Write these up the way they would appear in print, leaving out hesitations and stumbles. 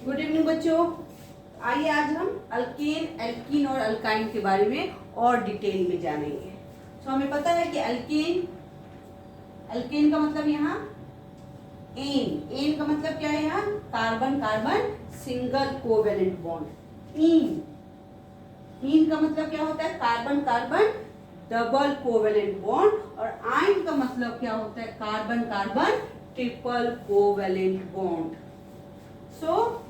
Good evening बच्चों। आइए आज हम अल्केन, एल्कीन और अल्काइन के बारे में और डिटेल में जानेंगे। तो हमें पता है कि अल्केन, अल्केन का मतलब यहाँ एन का मतलब क्या है? यहाँ carbon carbon single covalent bond. Ene का मतलब क्या होता है? Carbon carbon double covalent bond. और आइन का मतलब क्या होता है? Carbon carbon triple covalent bond. So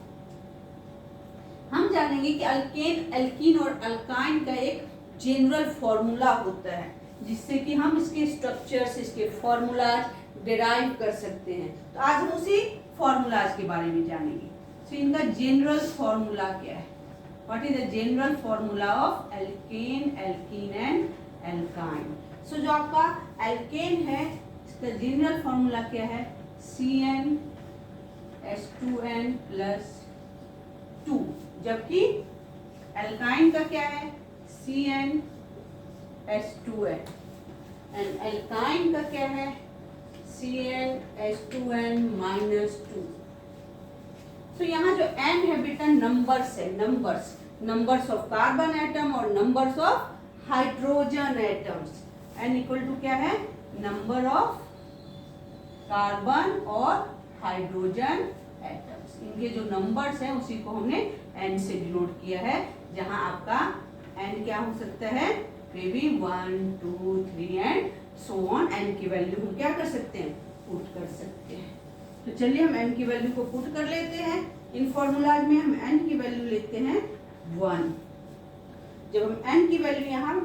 हम जानेंगे कि अल्केन, एल्कीन और अल्काइन का एक जनरल फॉर्मूला होता है जिससे कि हम इसके स्ट्रक्चर्स, इसके फॉर्मूलाज डिराइव कर सकते हैं। तो आज हम उसी फॉर्मूलाज के बारे में जानेंगे। सो इनका जनरल फॉर्मूला क्या है? What is the general formula of alkane, alkene and alkyne? So जो आपका अल्केन है इसका जनरल फॉर्मूला क्या है? CnH2n+2। जबकि अल्काइन का क्या है? CnH2n। एंड अल्काइन का क्या है? CnH2n-2। तो यहाँ जो n है बेटा नंबर्स है, नंबर्स ऑफ कार्बन एटम और numbers of hydrogen atoms. n equal to क्या है? नंबर ऑफ कार्बन और हाइड्रोजन एटम्स। इनके जो नंबर्स हैं उसी को हमने n से डिनोट किया है, जहां आपका n क्या हो सकता है? May be 1, 2, 3 and so on. n की वैल्यू हम क्या कर सकते हैं? पुट कर सकते हैं। तो चलिए हम n की वैल्यू को पुट कर लेते हैं। इन फॉर्मूलाज में हम n की वैल्यू लेते हैं 1। जब हम n की वैल्यू यहाँ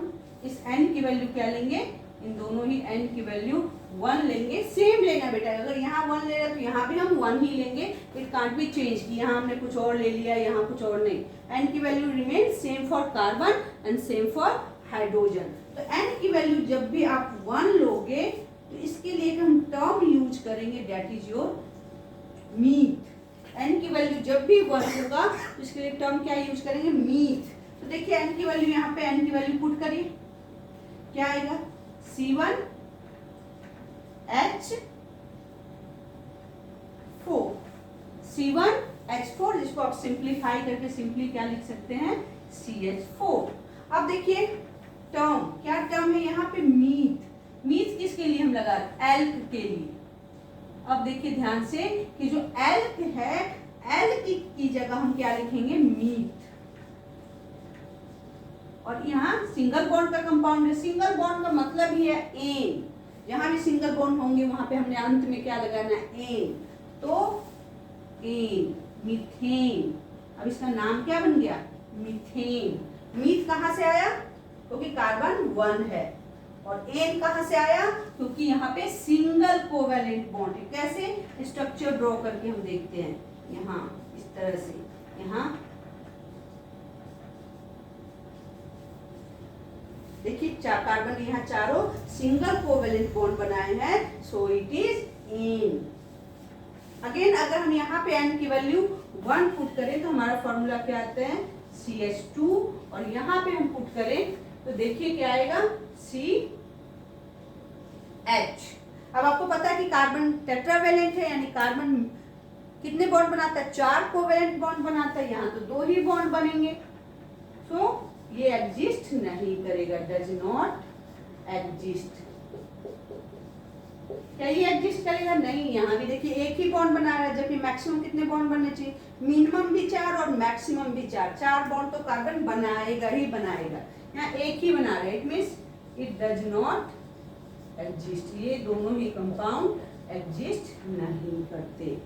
इस n की वैल्यू क्या लेंगे? इन दोनों ही n की वैल्यू 1 लेंगे। सेम लेना बेटा, अगर यहाँ 1 ले रहे तो यहाँ भी हम 1 ही लेंगे। इट कांट बी चेंज कि यहाँ हमने कुछ और ले लिया, यहाँ कुछ और नहीं। n की value remain same for carbon and same for hydrogen. तो n की वैल्यू जब भी आप 1 लोगे तो इसके लिए हम टर्म यूज करेंगे, that is your myth. n की वैल्यू जब भी 1 होगा तो इसके लिए टर्म क्या यूज करेंगे? मीथ। तो देखिए n की वैल्यू यहाँ पे n की वैल्यू पुट करिए, क्या आएगा? C1H4 जिसको आप सिंप्लीफाई करके सिंपली क्या लिख सकते हैं? CH4। अब देखिए टर्म, क्या टर्म है यहाँ पे? मीथ। मीथ किसके लिए हम लगा? एल्क के लिए। अब देखिए ध्यान से कि जो एल्क है, एल्क की जगह हम क्या लिखेंगे? मीथ। और यहाँ सिंगल बॉन्ड का कंपाउंड है। सिंगल बॉन्ड का मतलब ही है एन। जहां भी सिंगल बॉन्ड होंगे वहां पे हमने अंत में क्या लगाना है? एन। तो एन, मीथेन। अब इसका नाम क्या बन गया? मीथेन। मीथ कहां से आया? क्योंकि कार्बन 1 है। और एन कहां से आया? क्योंकि यहाँ पे सिंगल कोवेलेंट बॉन्ड है। कैसे? स्ट्रक्चर ड्रॉ करके हम देखते हैं। यहाँ इस तरह से, यहाँ देखिए कार्बन यहाँ चारों सिंगल कोवेलेंट बॉन्ड बनाए हैं, सो इट इज एन। अगेन अगर हम यहाँ पे n की वैल्यू 1 पुट करें तो हमारा फॉर्मूला क्या आता है? CH2। और यहाँ पे हम पुट करें तो देखिए क्या आएगा? CH। अब आपको पता है कि कार्बन टेट्रावेलेंट है, यानी कार्बन कितने बॉन्ड बनाता है? 4 कोवेलेंट बॉन्ड बनाता है। यहाँ तो 2 ही बॉन्ड बनेंगे, सो ये एग्जिस्ट नहीं करेगा, डज नॉट एग्जिस्ट। क्या ये एग्जिस्ट करेगा? नहीं। यहाँ भी देखिए एक ही बॉन्ड बना रहा है, जबकि मैक्सिमम कितने बॉन्ड बनने चाहिए? मिनिमम भी 4 और मैक्सिमम भी 4। 4 बॉन्ड तो कार्बन बनाएगा ही बनाएगा, यहाँ एक ही बना रहा है। It means it does not exist. ये दोनों ही कंपाउंड एग्जिस्ट नहीं करते।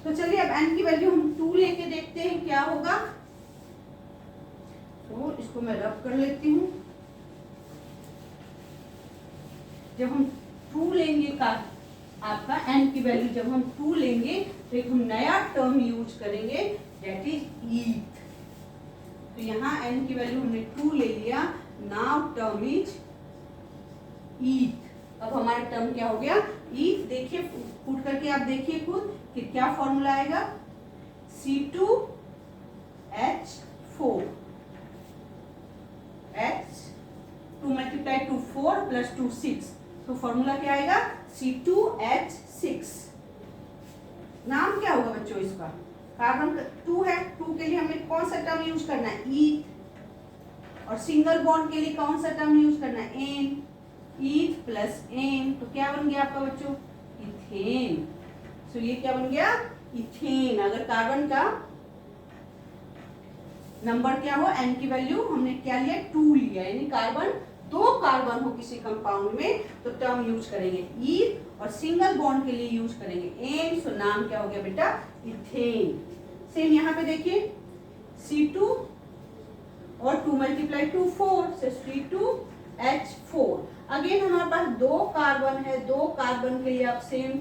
तो चलिए अब n की वैल्यू हम 2 लेके देखते हैं क्या होगा। तो इसको मैं रब कर लेती हूँ। जब हम 2 लेंगे का आपका n की वैल्यू जब हम 2 लेंगे तो एक हम नया टर्म यूज करेंगे, दैट इज ईथ। तो यहाँ n की वैल्यू हमने 2 ले लिया, नाउ टर्म इज ईथ। अब हमारा टर्म क्या हो गया? ईथ। देखिए पुट करके आप देखिए खुद कि क्या फॉर्मूला आएगा? C2H4। H 2 × 2 4 + 2 6। तो फॉर्मूला क्या आएगा? C2H6। नाम क्या होगा बच्चों इसका? कार्बन 2 है, 2 के लिए हमें कौन सा टर्म यूज करना है, ईथ। और सिंगल बॉन्ड के लिए कौन सा टर्म यूज करना है, एन। ईथ प्लस एन, तो क्या बन गया आपका बच्चों, इथेन। सो ये क्या बन गया, इथेन। अगर कार्बन का नंबर क्या हो, एन की वैल्यू हमने क्या लिया, 2 लिया, यानी कार्बन 2 कार्बन हो किसी कंपाउंड में तो टर्म यूज करेंगे ईथ, और सिंगल बॉन्ड के लिए यूज करेंगे एन। सो नाम क्या हो गया बेटा, इथेन। सेम यहाँ पे देखिए C2 और 2 मल्टीप्लाई 2 4, so C2H4। अगेन हमारे पास 2 कार्बन है, 2 कार्बन के लिए आप सेम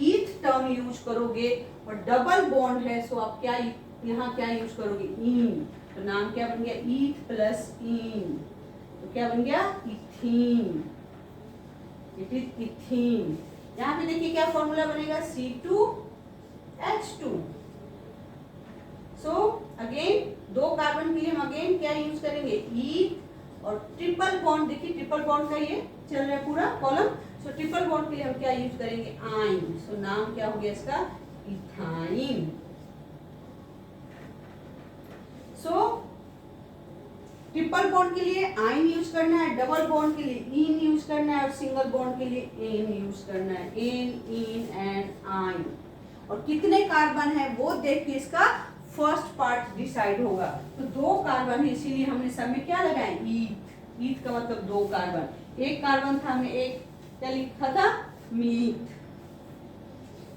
ईथ टर्म यूज करोगे, और डबल बॉन्ड है सो आप क्या यहाँ क्या यूज करोगे, इन। तो नाम क्या बन गया, ईथ प्लस इन, तो क्या बन गया, इथीन। It is ethene. यहाँ पे देखिए क्या फॉर्मूला बनेगा, C2H2। सो अगेन 2 कार्बन के लिए हम अगेन क्या यूज करेंगे, ईथ, और ट्रिपल बॉन्ड, देखिए ट्रिपल बॉन्ड का ये चल रहा है पूरा कॉलम। सो ट्रिपल बॉन्ड के लिए हम क्या यूज करेंगे, आइन। सो नाम क्या हो गया इसका, इथाइन। सो ट्रिपल बॉन्ड के लिए आइन यूज करना है, डबल बॉन्ड के लिए इन यूज करना है, और सिंगल बॉन्ड के लिए एन यूज करना है, एन, इन एंड आइन। और कितने कार्बन है वो देख के इसका फर्स्ट पार्ट डिसाइड होगा। तो 2 कार्बन है, इसीलिए हमने सब में क्या लगाए, ईथ। ईथ का मतलब 2 कार्बन। 1 कार्बन था, हमने एक क्या लिखा था, मीथ।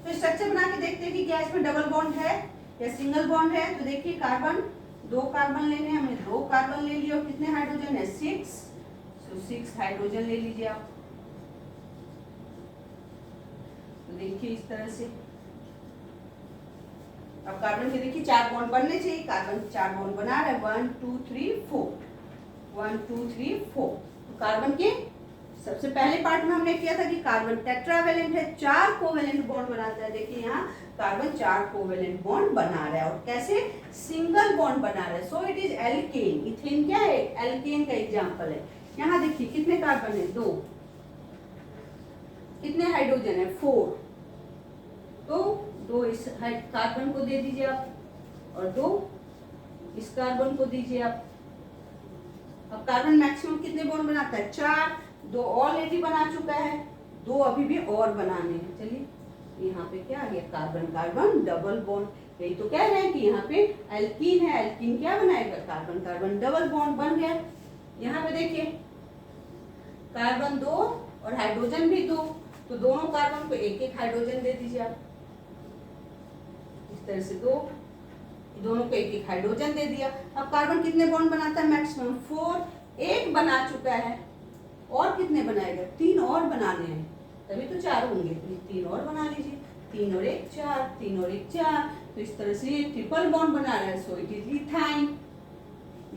तो स्ट्रक्चर बना के देखते हैं कि क्या इसमें डबल बॉन्ड है या सिंगल बॉन्ड है। तो देखिए कार्बन 2 कार्बन लेने, हमने 2 कार्बन ले लिए, और कितने हाइड्रोजन है, 6। सो 6 हाइड्रोजन ले लीजिए आप। तो देखिए इस तरह से अब कार्बन के देखिए 4 बॉन्ड बनने चाहिए, कार्बन 4 बॉन्ड बना रहा है, 1 2 3 4, 1 2 3 4। तो कार्बन के सबसे पहले पार्ट में हमने किया था कि कार्बन टेट्रावेलेंट है, 4 कोवेलेंट बॉन्ड बनाता है। देखिए यहाँ कार्बन 4 कोवेलेंट बॉन्ड बना रहा है, और कैसे, सिंगल बॉन्ड बना रहा है। So it is alkane. Ethane क्या है, एल्केन का एग्जांपल है। यहाँ देखिए कितने कार्बन है, 2। कितने हाइड्रोजन है, 4। तो 2 इस कार्बन को दे दीजिए आप, और 2 इस कार्बन को दीजिए आप। अब कार्बन मैक्सिमम कितने बॉन्ड बनाता है, 4। 2 ऑलरेडी बना चुका है, 2 अभी भी और बनाने हैं। चलिए यहाँ पे क्या आ गया, कार्बन कार्बन डबल बॉन्ड। यही तो कह रहे हैं कि यहाँ पे एल्कीन है, एल्कीन क्या बनाएगा, कार्बन कार्बन डबल बॉन्ड बन गया। यहाँ पे देखिए कार्बन 2 और हाइड्रोजन भी 2, तो दोनों कार्बन को एक एक हाइड्रोजन दे दीजिए आप। इस तरह से दोनों को एक एक हाइड्रोजन दे दिया। अब कार्बन कितने बॉन्ड बनाता है, मैक्सिमम 4। एक बना चुका है, और कितने बनाएगा, 3 और बनाने हैं, तभी तो 4 होंगे। 3 और बना लीजिए, 3 और 1 4, 3 और 1 4। तो इस तरह से ये ट्रिपल बॉन्ड बना रहा है, सो इट इज इथाइन।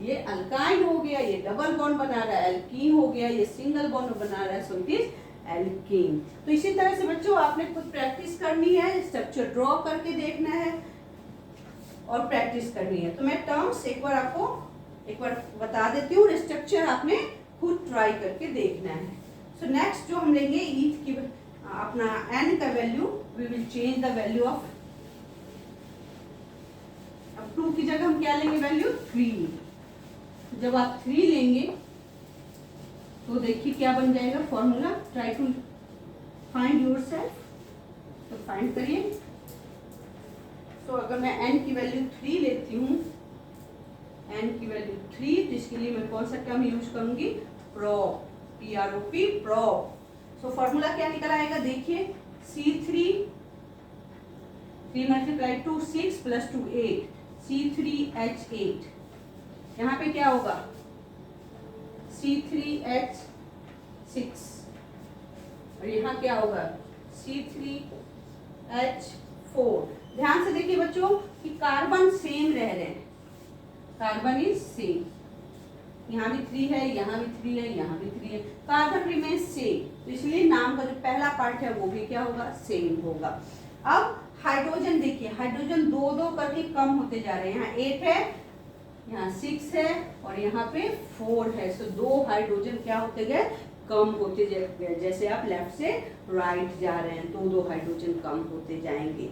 ये अल्काइन हो गया, ये डबल बॉन्ड बना रहा है, एल्कीन हो गया, ये सिंगल बॉन्ड बना रहा है, सो इट इज एल्कीन। तो इसी तरह से बच्चों आपने खुद प्रैक्टिस करनी है, स्ट्रक्चर ड्रॉ करके देखना है और प्रैक्टिस करनी है। तो मैं टर्म्स एक बार बता देती हूँ, स्ट्रक्चर आपने खुद ट्राई करके देखना है। सो नेक्स्ट जो हम लेंगे ईथ की अपना एन का value, we will change the value of, अब 2 की जगह हम क्या लेंगे, वैल्यू 3। जब आप 3 लेंगे तो देखिए क्या बन जाएगा formula, try to find yourself. तो फाइंड करिए। तो अगर मैं n की वैल्यू 3 लेती हूँ, n की वैल्यू 3, तो इसके लिए मैं कौन सा टर्म यूज करूंगी, prop, PROP, prop. So formula क्या निकल आएगा, देखिए C3, 3 मल्टीप्लाई 2 6 प्लस 2 8, C3H8। यहाँ पे क्या होगा, C3H6, और यहाँ क्या होगा, C3H4। ध्यान से देखिए बच्चों कि कार्बन सेम रह रहे हैं, कार्बन इज सेम, यहाँ भी 3 है, यहाँ भी 3 है, यहाँ भी 3 है, कार्बन रिमेन सेम। तो इसलिए नाम का जो पहला पार्ट है वो भी क्या होगा, सेम होगा। अब हाइड्रोजन देखिए, हाइड्रोजन 2-2 करके कम होते जा रहे हैं, यहाँ 8 है, यहाँ 6 है, और यहाँ पे 4 है। सो 2 हाइड्रोजन क्या होते गए, कम होते गए। जैसे आप लेफ्ट से राइट जा रहे हैं, 2-2 हाइड्रोजन कम होते जाएंगे।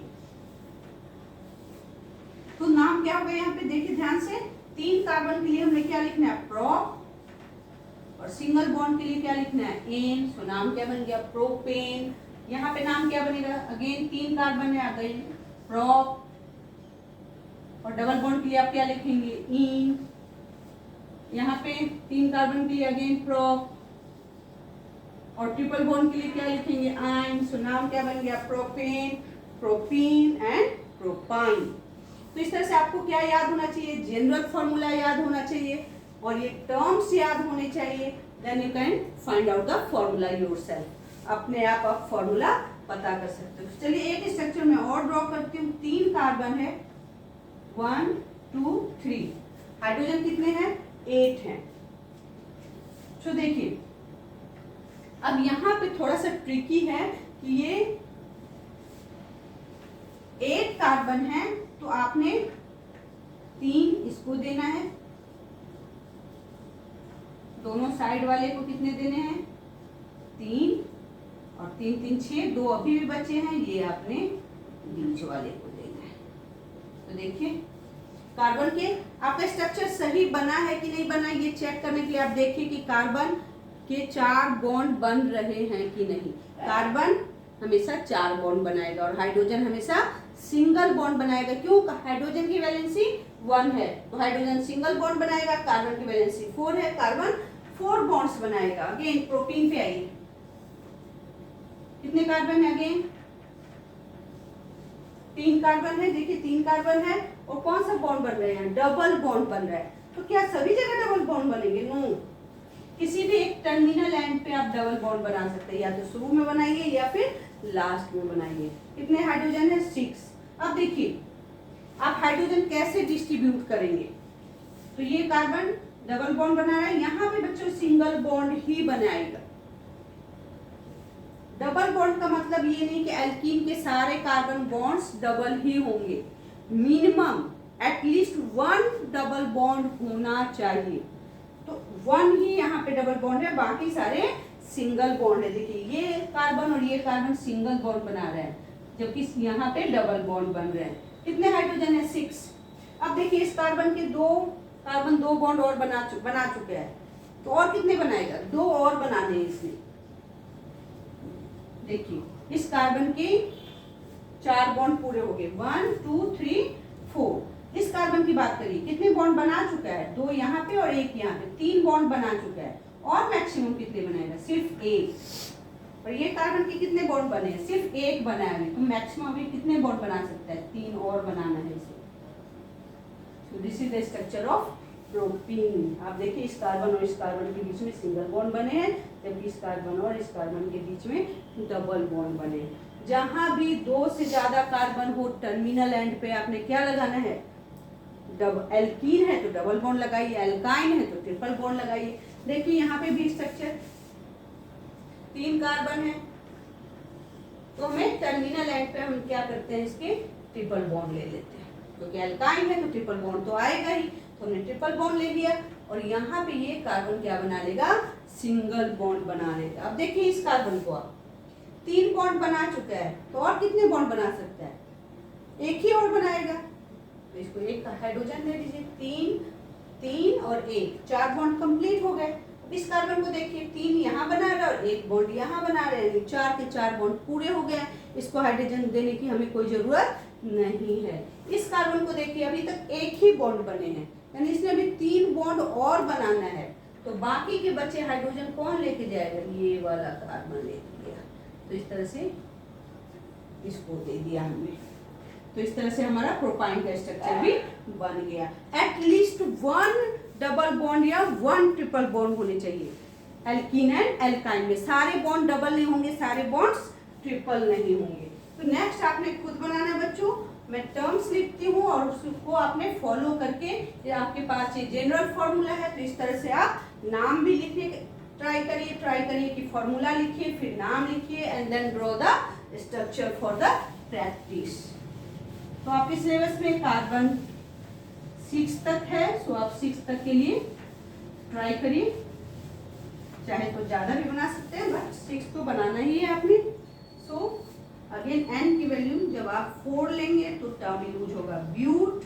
क्या होगा यहाँ पे, देखिए ध्यान से, 3 कार्बन के लिए हमें क्या लिखना है, प्रोप, और सिंगल बॉन्ड के लिए क्या लिखना है, एन। सो नाम क्या बन गया, प्रोपेन। यहाँ पे नाम क्या बनेगा, अगेन 3 कार्बन है, अगेन प्रोप, और डबल बॉन्ड के लिए आप क्या लिखेंगे, इन। यहाँ पे 3 कार्बन के लिए अगेन प्रोप, और ट्रिपल बॉन्ड के लिए क्या लिखेंगे, आइन। सो नाम क्या बन गया, प्रोपेन, प्रोपीन एंड प्रोपाइन। तो इस तरह से आपको क्या याद होना चाहिए, जनरल फॉर्मूला याद होना चाहिए और ये टर्म्स याद होने चाहिए। Then you can find out the formula yourself, अपने आप फॉर्मूला पता कर सकते हो। चलिए एक स्ट्रक्चर में और ड्रॉ करती हूँ। 3 कार्बन है, 1 2 3, हाइड्रोजन कितने हैं, 8 हैं। तो देखिए अब यहाँ पे थोड़ा सा ट्रिकी है कि ये 8 कार्बन है, तो आपने 3 इसको देना है, दोनों साइड वाले को कितने देने हैं, 3, और 3 3 6, 2 अभी भी बचे हैं, ये आपने बीच वाले को देना है। तो देखिए कार्बन के आपका स्ट्रक्चर सही बना है कि नहीं बना, ये चेक करने के लिए आप देखिए कि कार्बन के 4 बॉन्ड बन रहे हैं कि नहीं। कार्बन हमेशा 4 बॉन्ड बनाएगा और हाइड्रोजन हमेशा सिंगल बॉन्ड बनाएगा। क्यों, हाइड्रोजन की वैलेंसी 1 है, तो हाइड्रोजन सिंगल बॉन्ड बनाएगा। कार्बन की वैलेंसी 4 है, कार्बन 4 बॉन्ड्स बनाएगा। अगेन प्रोपीन पे आइए, कितने कार्बन है, अगेन 3 कार्बन है। देखिए 3 कार्बन है और कौन सा बॉन्ड बन रहे हैं, डबल बॉन्ड बन रहा है। तो क्या सभी जगह डबल बॉन्ड बनेंगे, नो, किसी भी एक टर्मिनल एंड पे आप डबल बॉन्ड बना सकते हैं, या तो शुरू में बनाइए या फिर लास्ट में बनाइए। कितने हाइड्रोजन है, 6। अब देखिए आप हाइड्रोजन कैसे डिस्ट्रीब्यूट करेंगे, तो ये कार्बन डबल बॉन्ड बना रहा है, यहाँ पे बच्चों सिंगल बॉन्ड ही बनाएगा। डबल बॉन्ड का मतलब ये नहीं कि एल्कीन के सारे कार्बन बॉन्ड्स डबल ही होंगे, मिनिमम एटलीस्ट 1 डबल बॉन्ड होना चाहिए। तो 1 ही यहाँ पे डबल बॉन्ड है, बाकी सारे सिंगल बॉन्ड है। देखिए ये कार्बन और ये कार्बन सिंगल बॉन्ड बना रहे हैं, जबकि यहाँ पे डबल बॉन्ड बन रहे हैं। कितने हाइड्रोजन है, 6। अब देखिए इस कार्बन के 2 कार्बन 2 बॉन्ड और बना चुके हैं, तो और कितने बनाएगा, 2 और बनाने हैं इसने। देखिए इस कार्बन के 4 बॉन्ड पूरे हो गए, 1 2 3 4। इस कार्बन की बात करिए, कितने बॉन्ड बना चुका है, 2 यहाँ पे और 1 यहाँ पे, 3 बॉन्ड बना चुका है। और मैक्सिमम कितने बनाएगा, सिर्फ 1। और ये कार्बन के कितने बॉन्ड बने हैं, सिर्फ 1 बनाया है, तो मैक्सिमम अभी कितने बॉन्ड बना सकता है, 3 और बनाना है इसे। So this is the structure of propene. आप देखिए इस कार्बन और इस कार्बन के बीच में सिंगल बॉन्ड बने हैं, जबकि इस कार्बन और इस कार्बन के बीच में डबल बॉन्ड बने हैं। जहां भी 2 से ज्यादा कार्बन हो, टर्मिनल एंड पे आपने क्या लगाना है, एल्कीन है तो डबल बॉन्ड लगाइए, एल्काइन है तो ट्रिपल बॉन्ड लगाइए। देखिए यहाँ पे भी स्ट्रक्चर 3 कार्बन है, तो हमें टर्मिनल एंड पे हम क्या करते हैं, इसके ट्रिपल बॉन्ड ले लेते हैं, क्योंकि एल्काइन है तो ट्रिपल बॉन्ड तो आएगा ही, तो हमने ट्रिपल बॉन्ड ले लिया। और यहाँ पे ये कार्बन क्या बना लेगा, सिंगल बॉन्ड बना लेगा। अब देखिए इस कार्बन को आप 3 बॉन्ड बना चुका है, तो और कितने बॉन्ड बना सकता है, 1 ही और बनाएगा। तो इसको एक हाइड्रोजन दे दीजिए, 3 3 और 1, 4 बॉन्ड कंप्लीट हो गए। इस कार्बन को देखिए 3 यहाँ बना रहा है और 1 बॉन्ड यहाँ बना रहे हैं, 4 के 4 बॉन्ड पूरे हो गए। इसको हाइड्रोजन देने की हमें कोई जरूरत नहीं है। इस कार्बन को देखिए अभी तक 1 ही बॉन्ड बने हैं, यानी इसने अभी 3 बॉन्ड और बनाना है, तो बाकी के बचे हाइड्रोजन कौन लेके जाएगा, ये वाला कार्बन लेके गया। तो इस तरह से इसको दे दिया हमने, तो इस तरह से हमारा प्रोपाइन का स्ट्रक्चर भी बन गया। एटलीस्ट 1 डबल बॉन्ड या 1 ट्रिपल बॉन्ड होने चाहिए। एल्कीन एंड एल्काइन में सारे बॉन्ड डबल नहीं होंगे, सारे बॉन्ड्स ट्रिपल नहीं होंगे। तो नेक्स्ट आपने खुद बनाना है बच्चों, मैं टर्म्स लिखती हूँ और उसको आपने फॉलो करके, ये आपके पास ये जनरल फॉर्मूला है, तो इस तरह से आप नाम भी लिखने ट्राई करिए कि फॉर्मूला लिखिए, फिर नाम लिखिए and then draw the structure for the practice. तो आपके सिलेबस में कार्बन 6 तक है, सो आप 6 तक के लिए ट्राई करिए, चाहे तो ज़्यादा भी बना सकते हैं, बट 6 तो बनाना ही है आपने। सो अगेन एन की वैल्यू जब आप 4 लेंगे तो टर्म यूज होगा ब्यूट,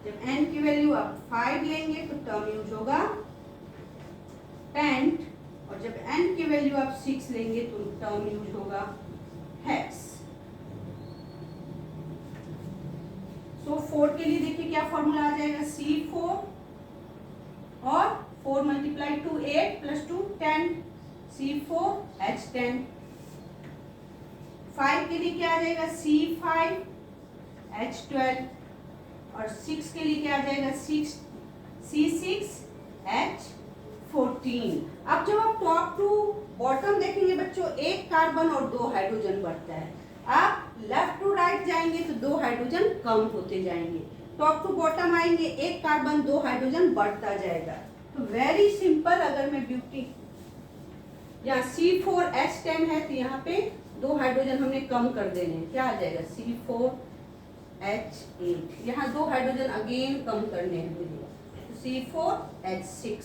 जब n की वैल्यू आप 5 लेंगे तो टर्म यूज होगा पेंट, और जब n की वैल्यू आप 6 लेंगे तो टर्म यूज होगा हेक्स। सो 4 के लिए देखिए क्या फॉर्मूला आ जाएगा, C4 और 4 मल्टीप्लाई टू 8 प्लस 2 10, C4H10। 5 के लिए क्या आ जाएगा, C5H12, और 6 के लिए क्या आ जाएगा, C6H14। अब जब आप टॉप टू बॉटम देखेंगे बच्चों, एक कार्बन और 2 हाइड्रोजन बढ़ता है। आप लेफ्ट टू राइट जाएंगे तो 2 हाइड्रोजन कम होते जाएंगे। टॉप टू बॉटम आएंगे, एक कार्बन 2 हाइड्रोजन बढ़ता जाएगा। तो वेरी सिंपल, अगर मैं ब्यूटी यहाँ C4H10 है तो यहाँ पे 2 हाइड्रोजन हमने कम कर देने हैं, क्या आ जाएगा, C4H8। यहाँ 2 हाइड्रोजन अगेन कम करने हैं मुझे, तो C4H6।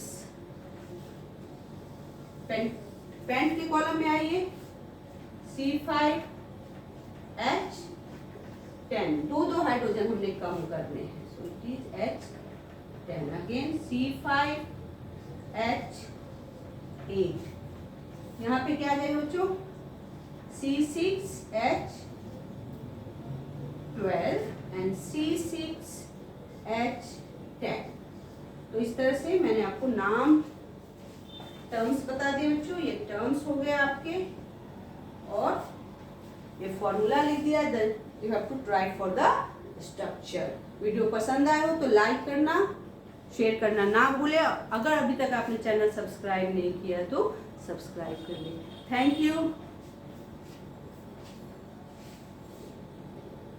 पेंट के कॉलम में आइए, C5H10, 2 हाइड्रोजन हमने कम करने हैं, सो it is H10 again C5H8। यहाँ पे क्या आ जाएगा बच्चों, C6H12 एंड C6H10। तो इस तरह से मैंने आपको नाम टर्म्स बता दिए बच्चों, ये टर्म्स हो गए आपके, और ये फॉर्मूला लिख दिया। Then you have to try for the structure. Video पसंद आए हो तो लाइक करना, शेयर करना ना भूले। अगर अभी तक आपने चैनल सब्सक्राइब नहीं किया तो सब्सक्राइब कर लें। Thank you.